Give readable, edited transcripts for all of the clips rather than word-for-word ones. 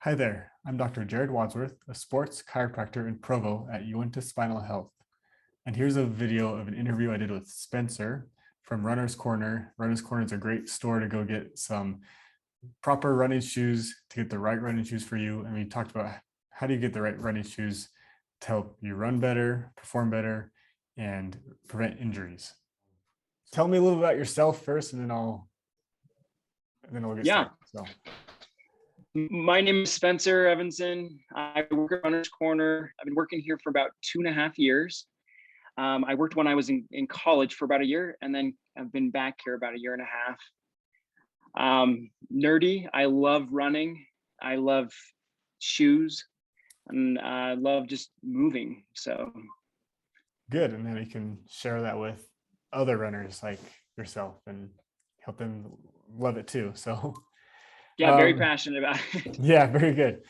Hi there, I'm Dr. Jared Wadsworth, a sports chiropractor in Provo at Uinta Spinal Health. And here's a video of an interview I did with Spencer from Runner's Corner. Runner's Corner is a great store to go get some proper running shoes, to get the right running shoes for you. And we talked about how do you get the right running shoes to help you run better, perform better, and prevent injuries. Tell me a little about yourself first, and then we'll get Yeah, started. So. my name is Spencer Evanson. I work at Runner's Corner. I've been working here for about 2.5 years. I worked when I was in college for about a year, and then I've been back here about 1.5 years. Nerdy, I love running. I love shoes, and I love just moving. So Good, and then we can share that with other runners like yourself and help them love it too. So yeah, very passionate about it. yeah, very good.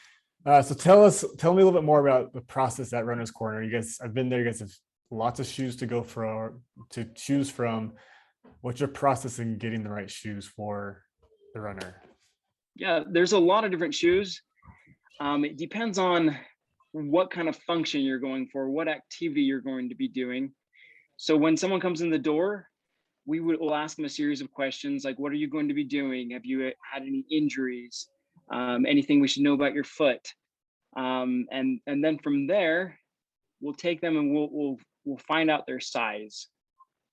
So tell me a little bit more about the process at Runner's Corner. You guys, I've been there. You guys have lots of shoes to choose from. What's your process in getting the right shoes for the runner? Yeah, there's a lot of different shoes. It depends on what kind of function you're going for, what activity you're going to be doing. So when someone comes in the door, we'll ask them a series of questions like, what are you going to be doing? Have you had any injuries? Anything we should know about your foot? And then from there, we'll take them and we'll find out their size.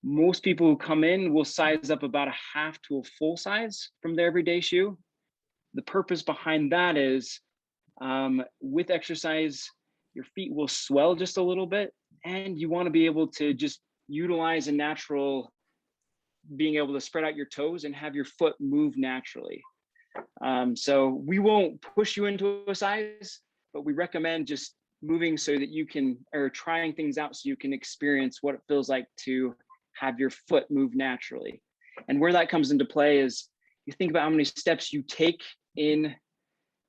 Most people who come in will size up about a half to a full size from their everyday shoe. The purpose behind that is with exercise, your feet will swell just a little bit, and you want to be able to just utilize a natural being able to spread out your toes and have your foot move naturally. So we won't push you into a size, but we recommend just moving so that you can, or trying things out so you can experience what it feels like to have your foot move naturally. And where that comes into play is you think about how many steps you take in,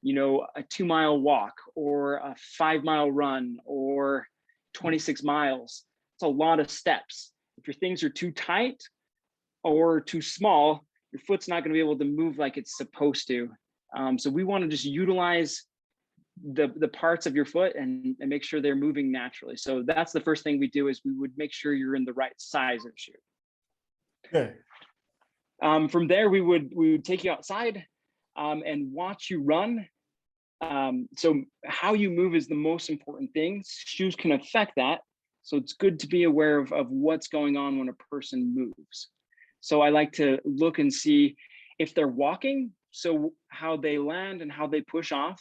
a 2-mile walk or a 5-mile run or 26 miles. It's a lot of steps. If your things are too tight or too small, your foot's not going to be able to move like it's supposed to. So we want to just utilize the parts of your foot and make sure they're moving naturally. So that's the first thing we do is we would make sure you're in the right size of shoe. Good. From there, we would take you outside and watch you run. So how you move is the most important thing. Shoes can affect that. So it's good to be aware of what's going on when a person moves. So I like to look and see if they're walking, so how they land and how they push off.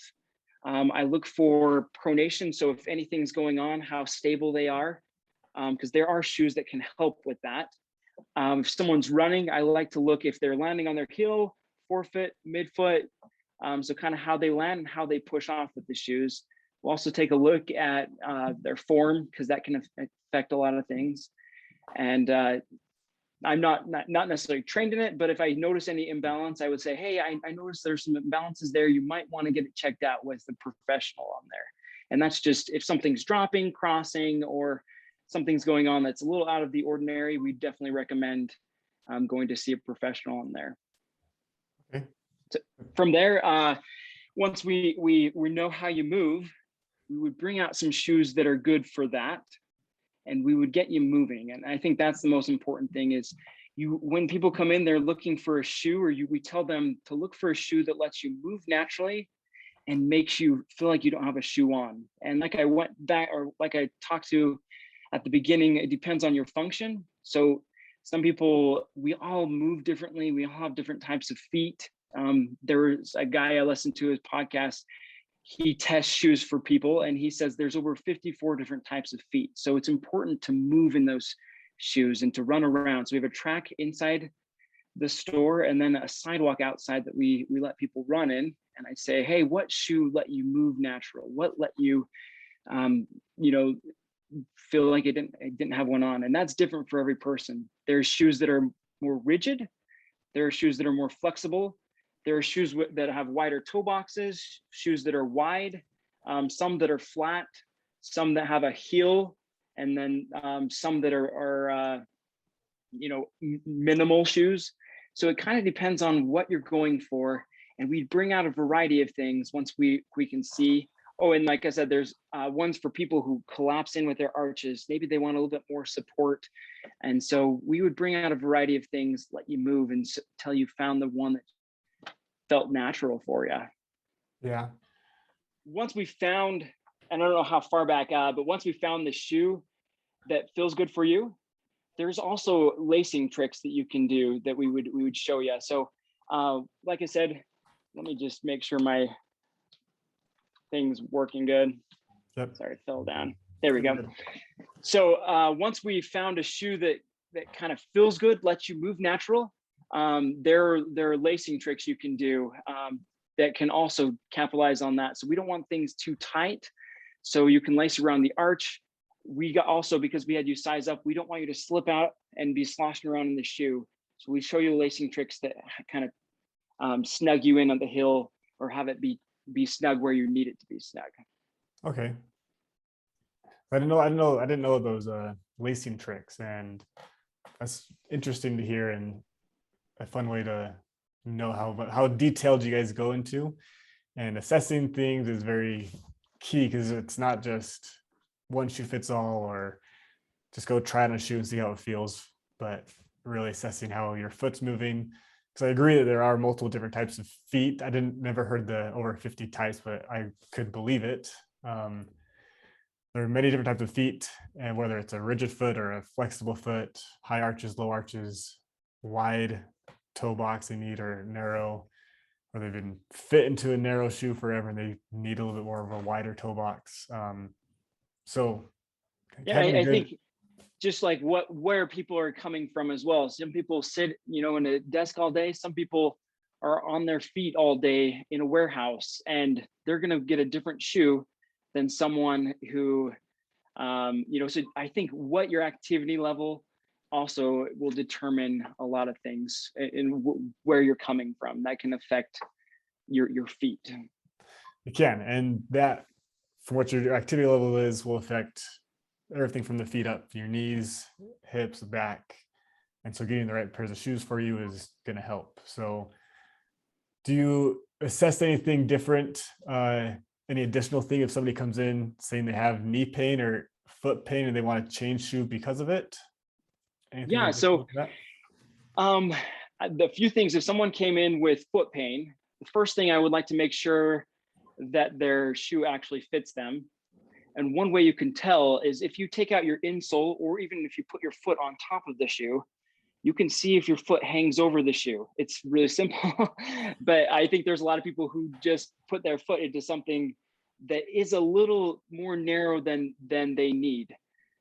I look for pronation, so if anything's going on, how stable they are, because there are shoes that can help with that. If someone's running, I like to look if they're landing on their heel, forefoot, midfoot, so kind of how they land and how they push off with the shoes. We'll also take a look at their form, because that can affect a lot of things. And I'm not necessarily trained in it, but if I notice any imbalance, I would say, hey, I noticed there's some imbalances there. You might want to get it checked out with the professional on there. And that's just if something's dropping, crossing, or something's going on that's a little out of the ordinary, we definitely recommend going to see a professional on there. Okay. So from there, once we know how you move, we would bring out some shoes that are good for that. And we would get you moving. And I think that's the most important thing is when people come in, they're looking for a shoe, or we tell them to look for a shoe that lets you move naturally and makes you feel like you don't have a shoe on. And like I went back, or like I talked to at the beginning, it depends on your function. So some people, we all move differently. We all have different types of feet. There was a guy I listened to his podcast. He tests shoes for people, and he says there's over 54 different types of feet. So it's important to move in those shoes and to run around. So we have a track inside the store and then a sidewalk outside that we let people run in. And I say, hey, what shoe let you move natural? What let you, feel like it didn't have one on? And that's different for every person. There's shoes that are more rigid. There are shoes that are more flexible. There are shoes that have wider toe boxes, shoes that are wide, some that are flat, some that have a heel, and then some that are minimal shoes. So it kind of depends on what you're going for and we bring out a variety of things once we can see. Oh, and like I said, there's ones for people who collapse in with their arches. Maybe they want a little bit more support. And so we would bring out a variety of things, let you move until you found the one that felt natural for you. Yeah. Once we found, and I don't know how far back, but once we found the shoe that feels good for you, there's also lacing tricks that you can do that we would show you. So like I said, let me just make sure my thing's working good. Yep. Sorry, it fell down. There we go. Good. So once we found a shoe that kind of feels good, lets you move natural, there are lacing tricks you can do that can also capitalize on that. So we don't want things too tight. So you can lace around the arch. We got also, because we had you size up, we don't want you to slip out and be sloshing around in the shoe. So we show you lacing tricks that kind of snug you in on the heel, or have it be snug where you need it to be snug. Okay. I didn't know those lacing tricks, and that's interesting to hear, and a fun way to know how detailed you guys go into. And assessing things is very key, because it's not just one shoe fits all, or just go try on a shoe and see how it feels, but really assessing how your foot's moving. Because I agree that there are multiple different types of feet. I never heard the over 50 types, but I could believe it. There are many different types of feet, and whether it's a rigid foot or a flexible foot, high arches, low arches, wide toe box they need, or narrow, or they've been fit into a narrow shoe forever and they need a little bit more of a wider toe box. So Yeah, I think just like where people are coming from as well. Some people sit, in a desk all day. Some people are on their feet all day in a warehouse, and they're going to get a different shoe than someone who, so I think what your activity level also will determine a lot of things in where you're coming from. That can affect your feet. You can, and that, from what your activity level is, will affect everything from the feet up, your knees, hips, back. And so getting the right pairs of shoes for you is going to help. So do you assess anything different, any additional thing if somebody comes in saying they have knee pain or foot pain and they want to change shoe because of it? Anything Yeah, so the few things, if someone came in with foot pain, the first thing I would like to make sure that their shoe actually fits them. And one way you can tell is if you take out your insole, or even if you put your foot on top of the shoe, you can see if your foot hangs over the shoe. It's really simple, but I think there's a lot of people who just put their foot into something that is a little more narrow than they need.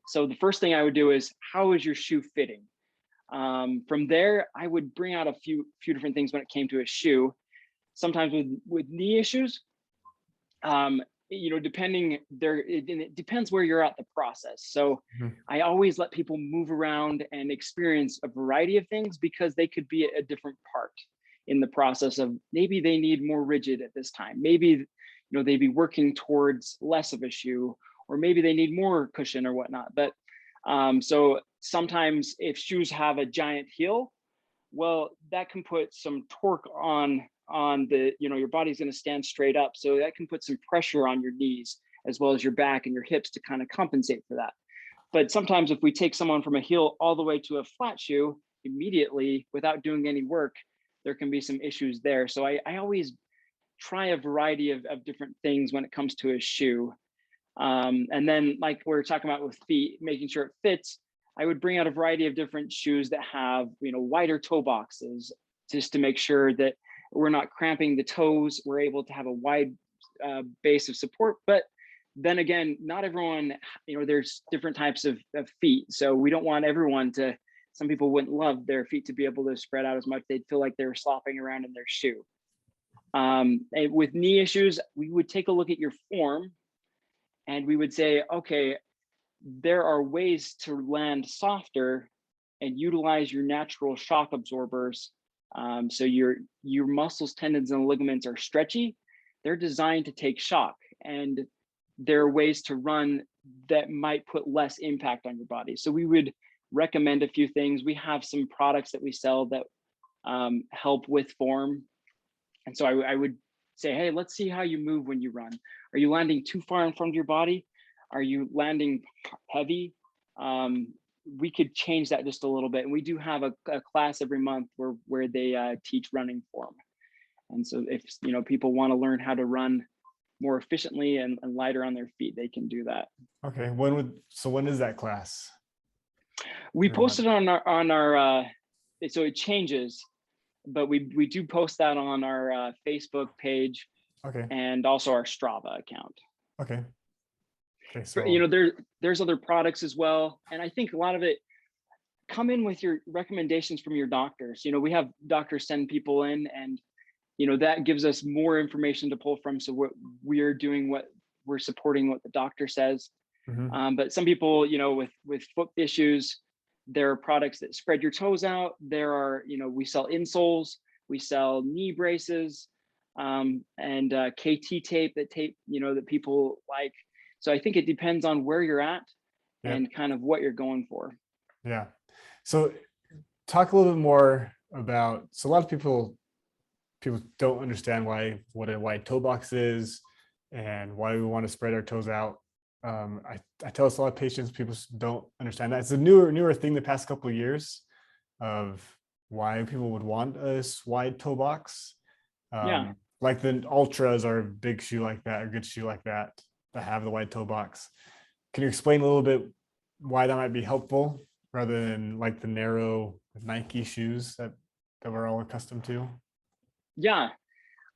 So the first thing I would do is, how is your shoe fitting? From there, I would bring out a few different things when it came to a shoe. Sometimes with knee issues, depending there, it depends where you're at the process. So I always let people move around and experience a variety of things, because they could be at a different part in the process of, maybe they need more rigid at this time. Maybe, they'd be working towards less of a shoe, or maybe they need more cushion or whatnot. But so sometimes if shoes have a giant heel, well, that can put some torque on the, your body's going to stand straight up. So that can put some pressure on your knees as well as your back and your hips to kind of compensate for that. But sometimes if we take someone from a heel all the way to a flat shoe immediately without doing any work, there can be some issues there. So I always try a variety of different things when it comes to a shoe. And then, like we're talking about with feet, making sure it fits, I would bring out a variety of different shoes that have, wider toe boxes, just to make sure that we're not cramping the toes. We're able to have a wide base of support. But then again, not everyone, there's different types of feet. So we don't want everyone to, some people wouldn't love their feet to be able to spread out as much. They'd feel like they were slopping around in their shoe. And with knee issues, we would take a look at your form, and we would say, okay, there are ways to land softer and utilize your natural shock absorbers. So your muscles, tendons, and ligaments are stretchy. They're designed to take shock, and there are ways to run that might put less impact on your body. So we would recommend a few things. We have some products that we sell that help with form. And so I would say, hey, let's see how you move when you run. Are you landing too far in front of your body? Are you landing heavy? We could change that just a little bit. And we do have a class every month where they teach running form. And so if people want to learn how to run more efficiently and lighter on their feet, they can do that. Okay. When is that class? We posted on our so it changes, but we do post that on our Facebook page. Okay. And also our Strava account. Okay. Okay. So there's other products as well, and I think a lot of it come in with your recommendations from your doctors. We have doctors send people in, and that gives us more information to pull from. So we're doing, what we're supporting what the doctor says. But some people, with foot issues, there are products that spread your toes out. There are, we sell insoles, we sell knee braces, and KT tape that people like. So I think it depends on where you're at and kind of what you're going for. Yeah. So talk a little bit more about, so a lot of people don't understand what a wide toe box is and why we want to spread our toes out. I tell us a lot of patients, people don't understand that. It's a newer thing the past couple of years of why people would want a wide toe box. Like the Ultras are a big shoe like that, a good shoe like that have the wide toe box. Can you explain a little bit why that might be helpful rather than like the narrow Nike shoes that we're all accustomed to? Yeah.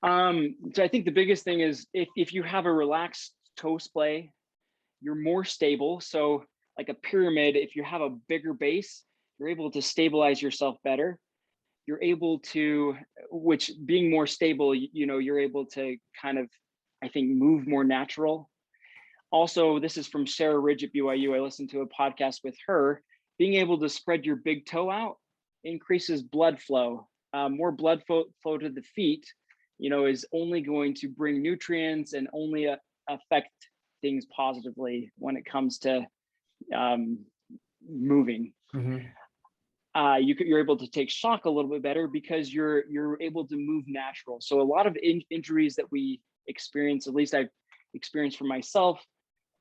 So I think the biggest thing is if you have a relaxed toe splay, you're more stable. So like a pyramid, if you have a bigger base, you're able to stabilize yourself better. You're able to, which being more stable, you're able to kind of, I think, move more natural. Also, this is from Sarah Ridge at BYU. I listened to a podcast with her. Being able to spread your big toe out increases blood flow. More blood flow to the feet, is only going to bring nutrients and only affect things positively when it comes to moving. You're able to take shock a little bit better because you're able to move natural. So a lot of injuries that we experience, at least I've experienced for myself,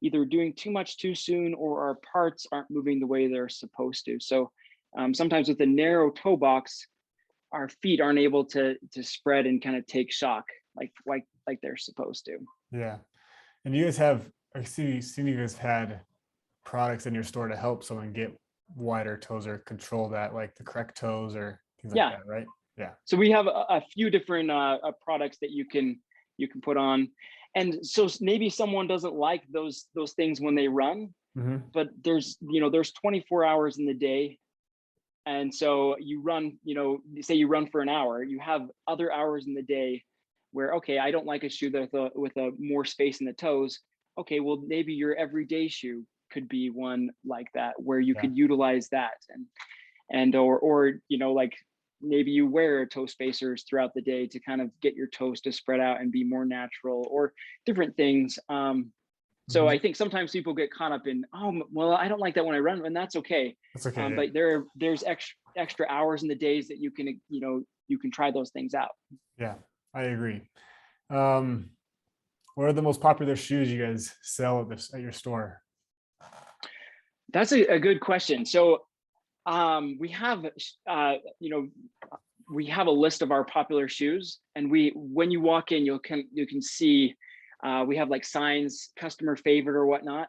either doing too much too soon or our parts aren't moving the way they're supposed to. So sometimes with a narrow toe box, our feet aren't able to spread and kind of take shock like they're supposed to. Yeah. And you guys I seen you guys had products in your store to help someone get wider toes or control that, like the correct toes or things like that, right? Yeah. So we have a few different products that you can put on. And so maybe someone doesn't like those things when they run, but there's 24 hours in the day. And so you run, say you run for an hour, you have other hours in the day where, okay, I don't like a shoe with a more space in the toes. Okay, well, maybe your everyday shoe could be one like that, where you could utilize that or like maybe you wear toe spacers throughout the day to kind of get your toes to spread out and be more natural, or different things. So I think sometimes people get caught up in, oh, well, I don't like that when I run, and that's okay. That's okay. But there's extra hours in the days that you can try those things out. Yeah, I agree. What are the most popular shoes you guys sell at your store? That's a good question. So we have we have a list of our popular shoes, and when you walk in, you can see we have like signs, customer favorite or whatnot.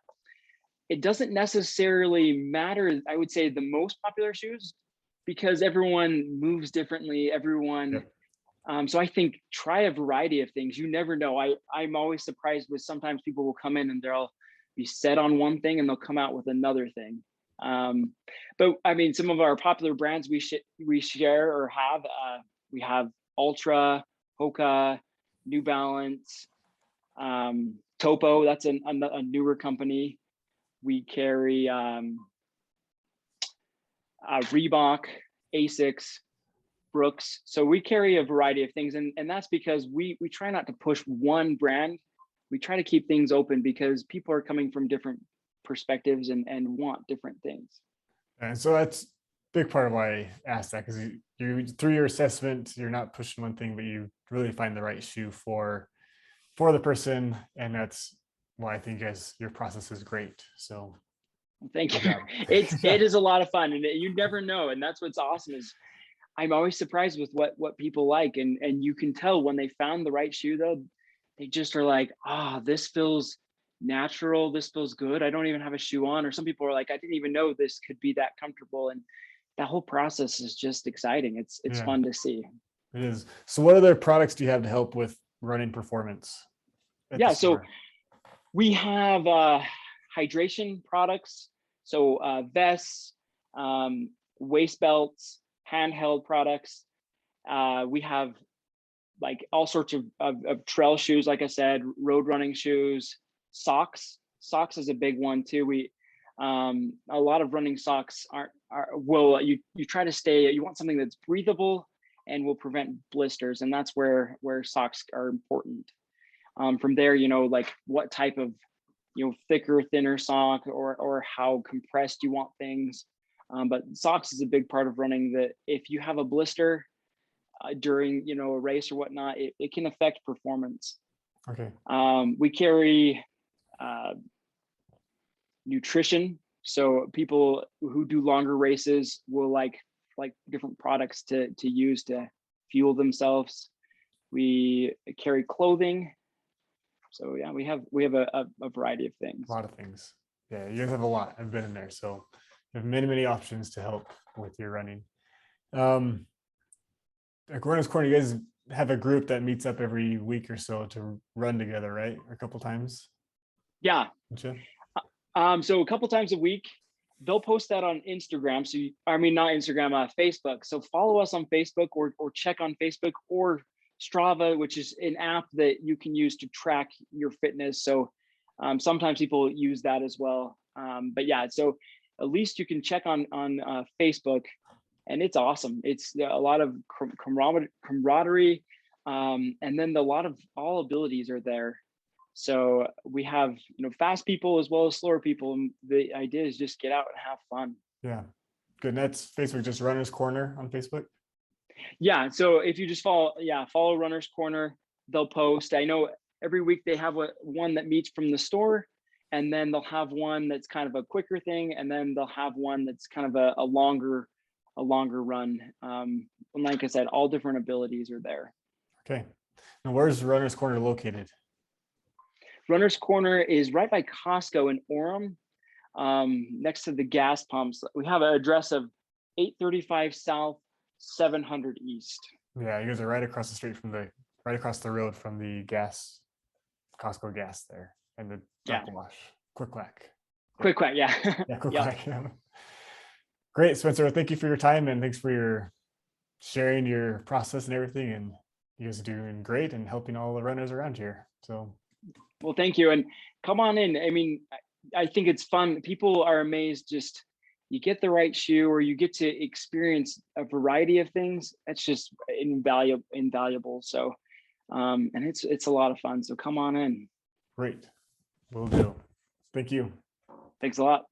It doesn't necessarily matter, I would say, the most popular shoes, because everyone moves differently. So I think try a variety of things. You never know. I'm always surprised with, sometimes people will come in and they'll be set on one thing and they'll come out with another thing. But I mean, some of our popular brands we share or have, we have Ultra, Hoka, New Balance, Topo. That's a newer company. We carry Reebok, Asics, Brooks. So we carry a variety of things, and that's because we try not to push one brand. We try to keep things open because people are coming from different perspectives and want different things. And so big part of why I asked that, because you through your assessment, you're not pushing one thing, but you really find the right shoe for the person, and that's why I think your process is great. So Thank good you. job. It is a lot of fun, and you never know. And that's what's awesome is I'm always surprised with what people like, and you can tell when they found the right shoe though. They just are like, ah, this feels natural. This feels good. I don't even have a shoe on. Or some people are like, I didn't even know this could be that comfortable. And that whole process is just exciting. It's Yeah, fun to see. it is. So what other products do you have to help with running performance at the Yeah. So store? we have hydration products. So vests, waist belts, handheld products. We have like all sorts of trail shoes, like I said, road running shoes, socks. Socks is a big one too. We a lot of running socks will you try to stay, you want something that's breathable and will prevent blisters, and that's where socks are important. From there, like what type of thicker, thinner sock, or how compressed you want things. But socks is a big part of running. That if you have a blister during a race or whatnot, it can affect performance. Okay. We carry nutrition, so people who do longer races will like different products to use to fuel themselves. We carry clothing. So yeah, we have a variety of things. A lot of things. Yeah, you guys have a lot. I've been in there, so you have many options to help with your running. Like Runners Corner, you guys have a group that meets up every week or so to run together, right? A couple times. Yeah. Don't you? So a couple times a week, they'll post that on Instagram. So not Instagram, Facebook. So follow us on Facebook or check on Facebook or Strava, which is an app that you can use to track your fitness. So sometimes people use that as well. But yeah, so at least you can check on Facebook, and it's awesome. It's a lot of camaraderie, and then a lot of all abilities are there. So we have fast people as well as slower people, and the idea is just get out and have fun. Yeah, good. And that's Facebook, just Runners Corner on Facebook. Yeah, so if you just follow Runners Corner, they'll post. I know every week they have one that meets from the store, and then they'll have one that's kind of a quicker thing, and then they'll have one that's kind of a longer run. And like I said, all different abilities are there. Okay. Now, where's Runners Corner located? Runners Corner is right by Costco in Orem, next to the gas pumps. We have an address of 835 South, 700 East. Yeah, you guys are right across the road from the Costco gas there, and the Yeah. wash. Quick Whack. Quick, yeah. Yeah, Quick Yep. Whack. Great, Spencer. Thank you for your time, and thanks for your sharing your process and everything. And you guys are doing great and helping all the runners around here. So, Well, thank you, and come on in. I mean, I think it's fun. People are amazed. Just you get the right shoe, or you get to experience a variety of things. That's just invaluable. So, and it's a lot of fun. So come on in. great. Will do. Thank you. Thanks a lot.